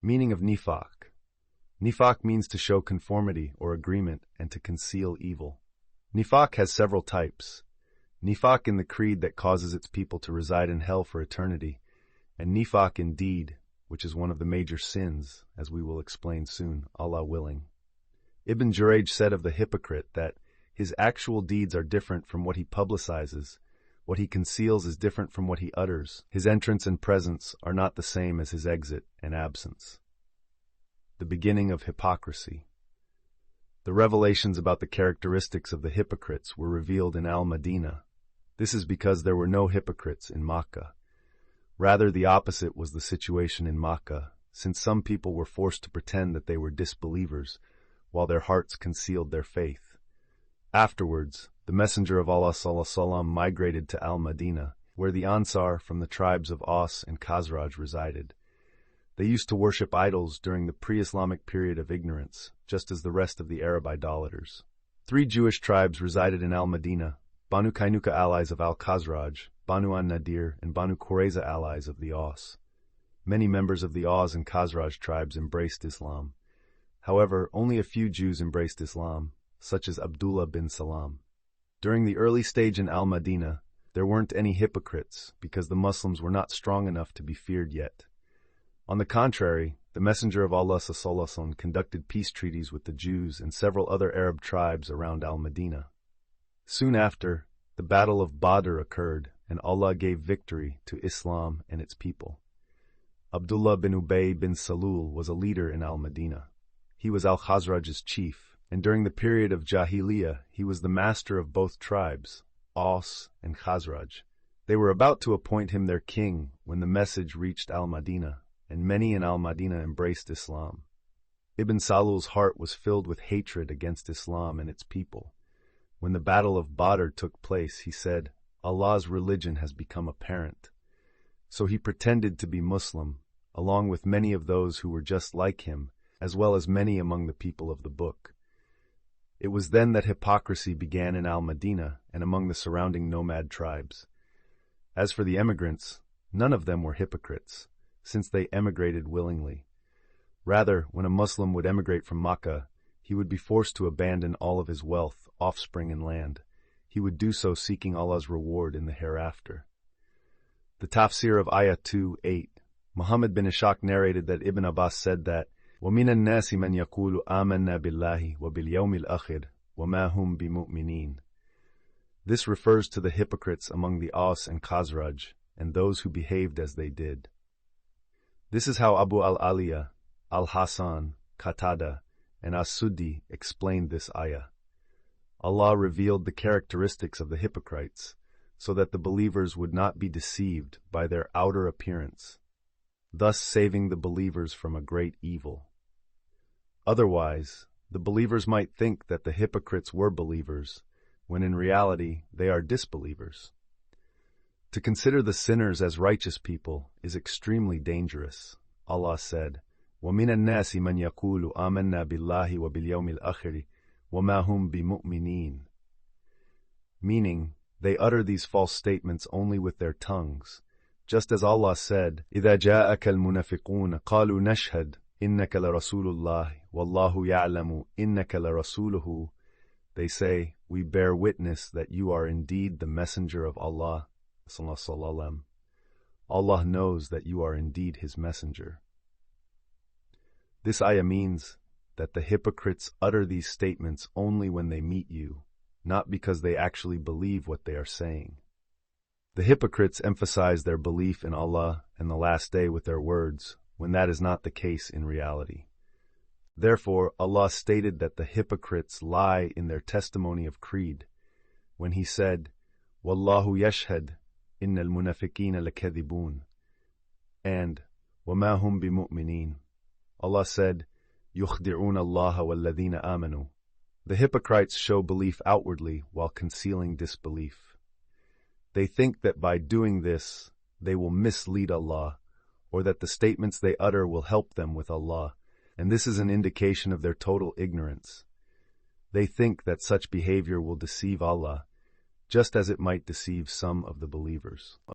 Meaning of nifaq. Nifaq means to show conformity or agreement and to conceal evil. Nifaq has several types. Nifaq in the creed that causes its people to reside in hell for eternity, and nifaq in deed, which is one of the major sins, as we will explain soon, Allah willing. Ibn Jurayj said of the hypocrite that his actual deeds are different from what he publicizes. What he conceals is different from what he utters. His entrance and presence are not the same as his exit and absence. The beginning of hypocrisy. The revelations about the characteristics of the hypocrites were revealed in Al-Madinah. This is because there were no hypocrites in Makkah. Rather, the opposite was the situation in Makkah, since some people were forced to pretend that they were disbelievers, while their hearts concealed their faith. Afterwards, the Messenger of Allah ﷺ migrated to Al-Madinah, where the Ansar from the tribes of Aus and Khazraj resided. They used to worship idols during the pre-Islamic period of ignorance, just as the rest of the Arab idolaters. 3 Jewish tribes resided in Al-Madinah: Banu Kainuka, allies of Al-Khazraj, Banu an-Nadir, and Banu Qurayza, allies of the Aus. Many members of the Aus and Khazraj tribes embraced Islam. However, only a few Jews embraced Islam, such as Abdullah bin Salam. During the early stage in Al-Madinah, there weren't any hypocrites because the Muslims were not strong enough to be feared yet. On the contrary, the Messenger of Allah ﷺ conducted peace treaties with the Jews and several other Arab tribes around Al-Madinah. Soon after, the Battle of Badr occurred, and Allah gave victory to Islam and its people. Abdullah bin Ubay bin Salul was a leader in Al-Madinah. He was Al-Khazraj's chief, and during the period of Jahiliyyah, he was the master of both tribes, Aus and Khazraj. They were about to appoint him their king when the message reached Al-Madinah, and many in Al-Madinah embraced Islam. Ibn Salul's heart was filled with hatred against Islam and its people. When the Battle of Badr took place, he said, "Allah's religion has become apparent." So he pretended to be Muslim, along with many of those who were just like him, as well as many among the people of the book. It was then that hypocrisy began in Al-Madinah and among the surrounding nomad tribes. As for the emigrants, none of them were hypocrites, since they emigrated willingly. Rather, when a Muslim would emigrate from Makkah, he would be forced to abandon all of his wealth, offspring, and land. He would do so seeking Allah's reward in the hereafter. The Tafsir of Ayah 2:8. Muhammad bin Ishaq narrated that Ibn Abbas said that, وَمِنَ النَّاسِ مَنْ يَقُولُ آمَنَّا بِاللَّهِ وَبِالْيَوْمِ الْآخِرِ وَمَا هُمْ بِمُؤْمِنِينَ. This refers to the hypocrites among the Aus and Khazraj, and those who behaved as they did. This is how Abu al-Aliyah, al-Hasan, Qatada, and as-Suddi explained this ayah. Allah revealed the characteristics of the hypocrites, so that the believers would not be deceived by their outer appearance, thus saving the believers from a great evil. Otherwise, the believers might think that the hypocrites were believers, when in reality they are disbelievers. To consider the sinners as righteous people is extremely dangerous. Allah said, وَمِنَ النَّاسِ مَنْ يَقُولُ آمَنَّا بِاللَّهِ وَبِالْيَوْمِ الْآخِرِ وَمَا هُمْ بِمُؤْمِنِينَ. Meaning, they utter these false statements only with their tongues, just as Allah said, إِذَا جَاءَكَ الْمُنَافِقُونَ قَالُوا نَشْهَدُ إِنَّكَ لَرَسُولُ اللَّهِ وَاللَّهُ يَعْلَمُ إِنَّكَ لَرَسُولُهُ. They say, "We bear witness that you are indeed the messenger of Allah." Allah knows that you are indeed His messenger. This ayah means that the hypocrites utter these statements only when they meet you, not because they actually believe what they are saying. The hypocrites emphasize their belief in Allah and the Last Day with their words, when that is not the case in reality. Therefore, Allah stated that the hypocrites lie in their testimony of creed, when He said, "Wallahu yashhad, innal munafiqina lakadhibun," and "Wama hum bimu'minin." Allah said, "Yukhdi'un Allah walladhina amanu." The hypocrites show belief outwardly while concealing disbelief. They think that by doing this, they will mislead Allah, or that the statements they utter will help them with Allah, and this is an indication of their total ignorance. They think that such behavior will deceive Allah, just as it might deceive some of the believers.